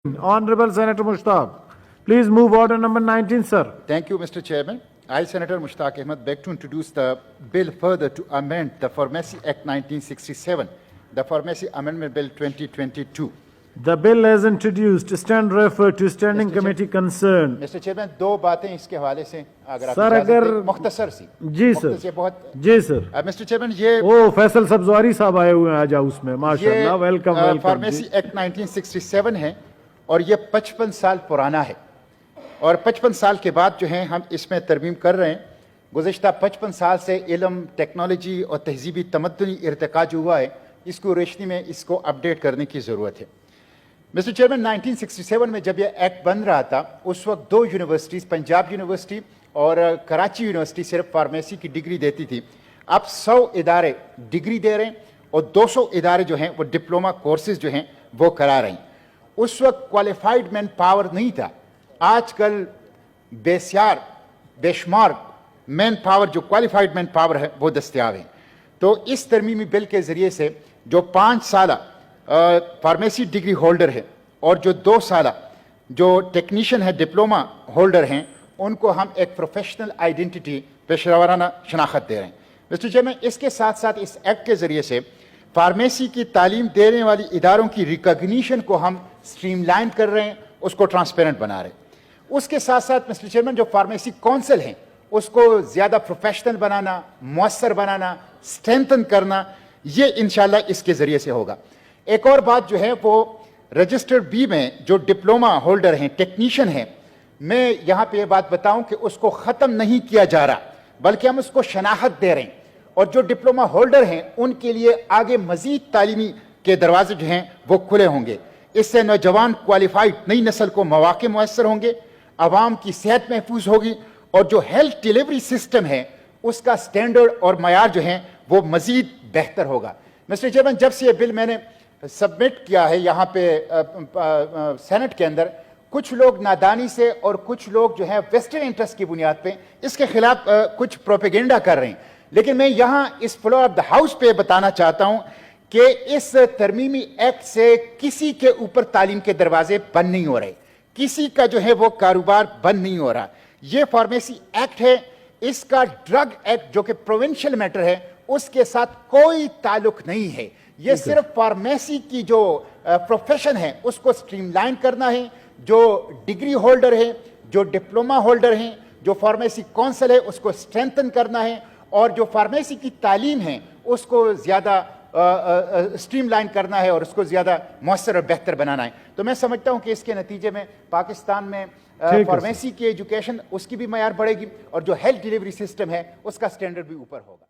Honorable Senator Mushtaq. Please move order number 19, sir. Thank you, Mr. Chairman. I, Senator Mushtaq Ahmed, beg to introduce the bill further to amend the Pharmacy Act 1967, the Pharmacy Amendment Bill 2022. The bill as introduced stand referred to standing committee concerned. Mr. Chairman, दो बातें इसके हवाले से अगर आप Sir, इजाज़त अगर- दें, मुख्तसर सी जी सर, मुख्तसर बहुत जी सर। Mr. Chairman, ये ओ फैसल सब्जवारी साहब आए हुए हैं आज हाउस में, माशाल्लाह, वेलकम वेलकम। फार्मेसी एक्ट 1967 है और ये 55 साल पुराना है और 55 साल के बाद जो है हम इसमें तरमीम कर रहे हैं। गुज़िश्ता 55 साल से इल्म, टेक्नोलॉजी और तहजीबी तमद्दुनी इर्तिका जो हुआ है, इसको रोशनी में इसको अपडेट करने की ज़रूरत है। मिस्टर चेयरमैन, 1967 में जब यह एक्ट बन रहा था, उस वक्त दो यूनिवर्सिटीज़, पंजाब यूनिवर्सिटी और कराची यूनिवर्सिटी सिर्फ फार्मेसी की डिग्री देती थी। अब 100 इदारे डिग्री दे रहे हैं और 200 इदारे जो हैं वो डिप्लोमा कोर्सेज जो हैं वो करा रहे हैं। उस वक्त क्वालिफाइड मैन पावर नहीं था, आजकल बेशुमार मैन पावर, जो क्वालिफाइड मैन पावर है, वो दस्तयाब है। तो इस तरमीमी बिल के ज़रिए से जो 5 साल फार्मेसी डिग्री होल्डर है और जो 2 साल जो टेक्नीशियन है, डिप्लोमा होल्डर हैं, उनको हम एक प्रोफेशनल आइडेंटिटी, पेशेवराना शनाख्त दे रहे हैं। मिस्टर चेयरमैन, इसके साथ साथ इस एक्ट के ज़रिए से फार्मेसी की तालीम देने वाली इदारों की रिकॉग्निशन को हम स्ट्रीमलाइन कर रहे हैं, उसको ट्रांसपेरेंट बना रहे हैं। उसके साथ साथ मिस्टर चेयरमैन, जो फार्मेसी काउंसिल हैं, उसको ज़्यादा प्रोफेशनल बनाना, मौसर बनाना, स्ट्रेंथन करना, ये इंशाल्लाह इसके ज़रिए से होगा। एक और बात जो है वो रजिस्टर्ड बी में जो डिप्लोमा होल्डर हैं, टेक्नीशियन हैं, मैं यहाँ पे ये बात बताऊं कि उसको ख़त्म नहीं किया जा रहा, बल्कि हम उसको शनाख्त दे रहे हैं और जो डिप्लोमा होल्डर हैं उनके लिए आगे मज़ीद तालीमी के दरवाजे जो हैं वो खुले होंगे। इससे नौजवान क्वालिफाइड नई नस्ल को मौक़े मुयस्सर होंगे, आवाम की सेहत महफूज होगी और जो हेल्थ डिलीवरी सिस्टम है उसका स्टैंडर्ड और मयार जो है वो मज़ीद बेहतर होगा। मिस्टर चेयरमैन, जब से ये बिल मैंने सबमिट किया है यहाँ पे सेनेट के अंदर, कुछ लोग नादानी से और कुछ लोग जो है वेस्टर्न इंटरेस्ट की बुनियाद पे इसके खिलाफ कुछ प्रोपेगेंडा कर रहे हैं, लेकिन मैं यहाँ इस फ्लोर ऑफ द हाउस पे बताना चाहता हूँ कि इस तरमीमी एक्ट से किसी के ऊपर तालीम के दरवाजे बंद नहीं हो रहे, किसी का जो है वो कारोबार बंद नहीं हो रहा। ये फार्मेसी एक्ट है, इसका ड्रग एक्ट जो कि प्रोविंशियल मैटर है उसके साथ कोई ताल्लुक नहीं है। ये सिर्फ फार्मेसी की जो प्रोफेशन है उसको स्ट्रीमलाइन करना है। जो डिग्री होल्डर है, जो डिप्लोमा होल्डर हैं, जो फार्मेसी काउंसिल है उसको स्ट्रेंथन करना है और जो फार्मेसी की तालीम है उसको ज़्यादा स्ट्रीमलाइन करना है और उसको ज़्यादा मौसर और बेहतर बनाना है। तो मैं समझता हूँ कि इसके नतीजे में पाकिस्तान में फार्मेसी की एजुकेशन उसकी भी मयार बढ़ेगी और जो हेल्थ डिलीवरी सिस्टम है उसका स्टैंडर्ड भी ऊपर होगा।